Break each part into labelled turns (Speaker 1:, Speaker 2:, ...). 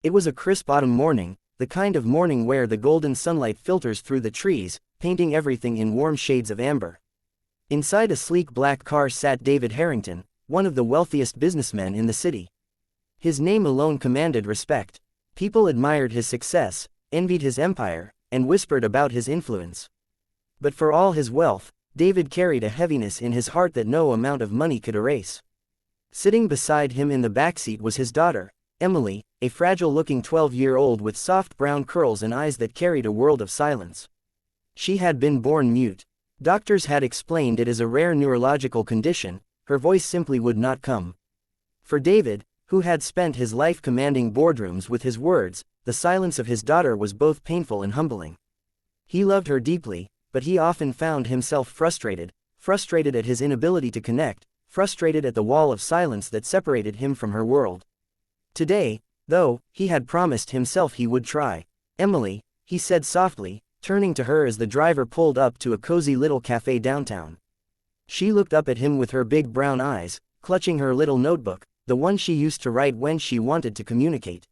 Speaker 1: It was a crisp autumn morning, the kind of morning where the golden sunlight filters through the trees, painting everything in warm shades of amber. Inside a sleek black car sat David Harrington, one of the wealthiest businessmen in the city. His name alone commanded respect. People admired his success, envied his empire, and whispered about his influence. But for all his wealth, David carried a heaviness in his heart that no amount of money could erase. Sitting beside him in the backseat was his daughter, Emily, a fragile-looking 12-year-old with soft brown curls and eyes that carried a world of silence. She had been born mute. Doctors had explained it as a rare neurological condition, her voice simply would not come. For David, who had spent his life commanding boardrooms with his words, the silence of his daughter was both painful and humbling. He loved her deeply, but he often found himself frustrated at his inability to connect, frustrated at the wall of silence that separated him from her world. Today, though, he had promised himself he would try. "Emily," he said softly, turning to her as the driver pulled up to a cozy little cafe downtown. She looked up at him with her big brown eyes, clutching her little notebook, the one she used to write when she wanted to communicate.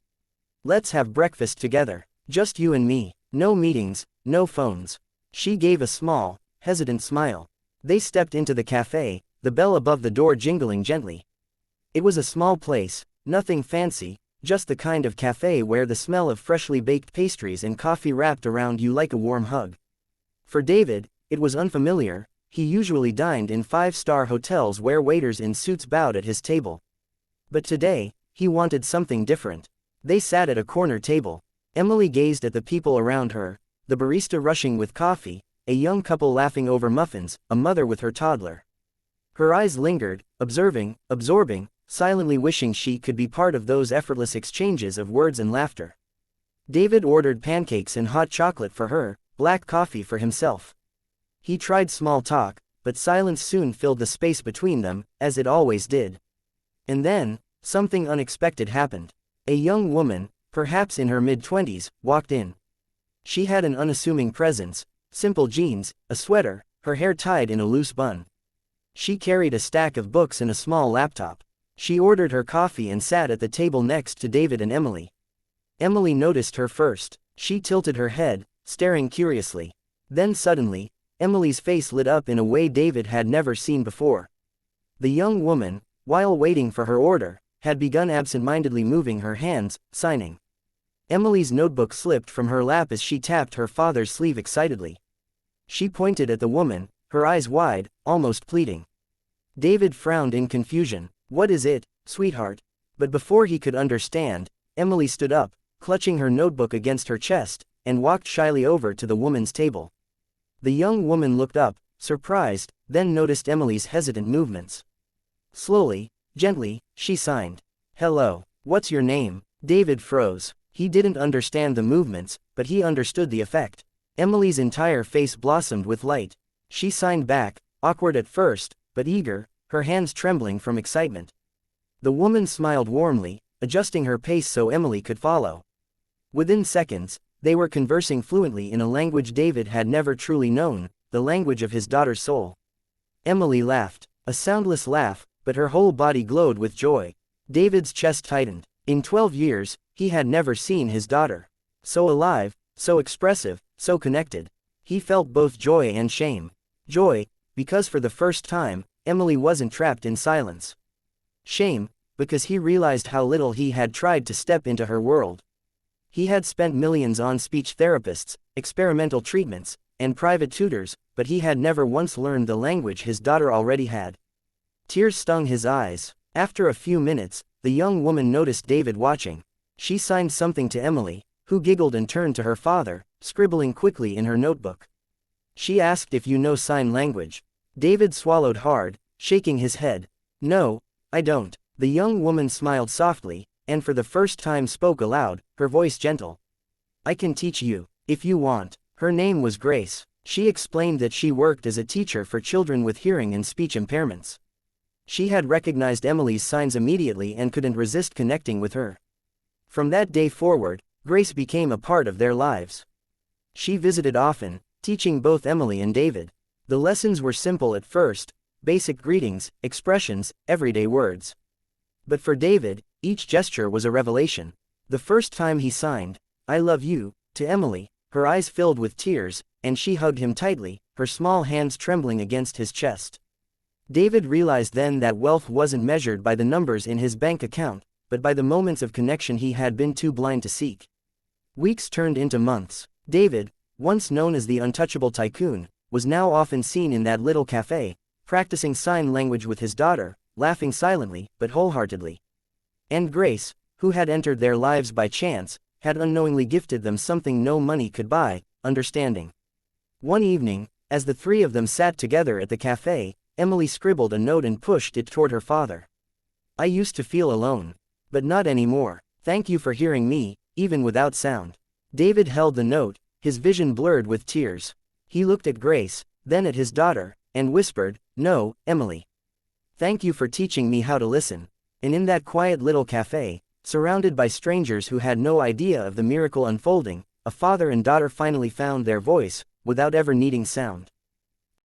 Speaker 1: "Let's have breakfast together. Just you and me. No meetings, no phones." She gave a small, hesitant smile. They stepped into the cafe, the bell above the door jingling gently. It was a small place, nothing fancy, just the kind of cafe where the smell of freshly baked pastries and coffee wrapped around you like a warm hug. For David, it was unfamiliar. He usually dined in five-star hotels where waiters in suits bowed at his table. But today, he wanted something different. They sat at a corner table. Emily gazed at the people around her, the barista rushing with coffee, a young couple laughing over muffins, a mother with her toddler. Her eyes lingered, absorbing, silently wishing she could be part of those effortless exchanges of words and laughter. David ordered pancakes and hot chocolate for her, black coffee for himself. He tried small talk, but silence soon filled the space between them, as it always did. And then, something unexpected happened. A young woman, perhaps in her mid-20s, walked in. She had an unassuming presence, simple jeans, a sweater, her hair tied in a loose bun. She carried a stack of books and a small laptop. She ordered her coffee and sat at the table next to David and Emily. Emily noticed her first. She tilted her head, staring curiously. Then suddenly, Emily's face lit up in a way David had never seen before. The young woman, while waiting for her order, had begun absent-mindedly moving her hands, signing. Emily's notebook slipped from her lap as she tapped her father's sleeve excitedly. She pointed at the woman, her eyes wide, almost pleading. David frowned in confusion. "What is it, sweetheart?" But before he could understand, Emily stood up, clutching her notebook against her chest, and walked shyly over to the woman's table. The young woman looked up, surprised, then noticed Emily's hesitant movements. Slowly, gently, she signed. "Hello, what's your name?" David froze. He didn't understand the movements, but he understood the effect. Emily's entire face blossomed with light. She signed back, awkward at first, but eager, her hands trembling from excitement. The woman smiled warmly, adjusting her pace so Emily could follow. Within seconds, they were conversing fluently in a language David had never truly known, the language of his daughter's soul. Emily laughed, a soundless laugh, but her whole body glowed with joy. David's chest tightened. In 12 years, he had never seen his daughter so alive, so expressive, so connected. He felt both joy and shame. Joy, because for the first time, Emily wasn't trapped in silence. Shame, because he realized how little he had tried to step into her world. He had spent millions on speech therapists, experimental treatments, and private tutors, but he had never once learned the language his daughter already had. Tears stung his eyes. After a few minutes, the young woman noticed David watching. She signed something to Emily, who giggled and turned to her father, scribbling quickly in her notebook. She asked if you know sign language. David swallowed hard, shaking his head. "No, I don't." The young woman smiled softly, and for the first time spoke aloud, her voice gentle. "I can teach you, if you want." Her name was Grace. She explained that she worked as a teacher for children with hearing and speech impairments. She had recognized Emily's signs immediately and couldn't resist connecting with her. From that day forward, Grace became a part of their lives. She visited often, teaching both Emily and David. The lessons were simple at first, basic greetings, expressions, everyday words. But for David, each gesture was a revelation. The first time he signed, "I love you," to Emily, her eyes filled with tears, and she hugged him tightly, her small hands trembling against his chest. David realized then that wealth wasn't measured by the numbers in his bank account, but by the moments of connection he had been too blind to seek. Weeks turned into months. David, once known as the untouchable tycoon, was now often seen in that little cafe, practicing sign language with his daughter, laughing silently, but wholeheartedly. And Grace, who had entered their lives by chance, had unknowingly gifted them something no money could buy: understanding. One evening, as the three of them sat together at the cafe, Emily scribbled a note and pushed it toward her father. "I used to feel alone. But not anymore. Thank you for hearing me, even without sound." David held the note, his vision blurred with tears. He looked at Grace, then at his daughter, and whispered, "No, Emily. Thank you for teaching me how to listen." And in that quiet little cafe, surrounded by strangers who had no idea of the miracle unfolding, a father and daughter finally found their voice, without ever needing sound.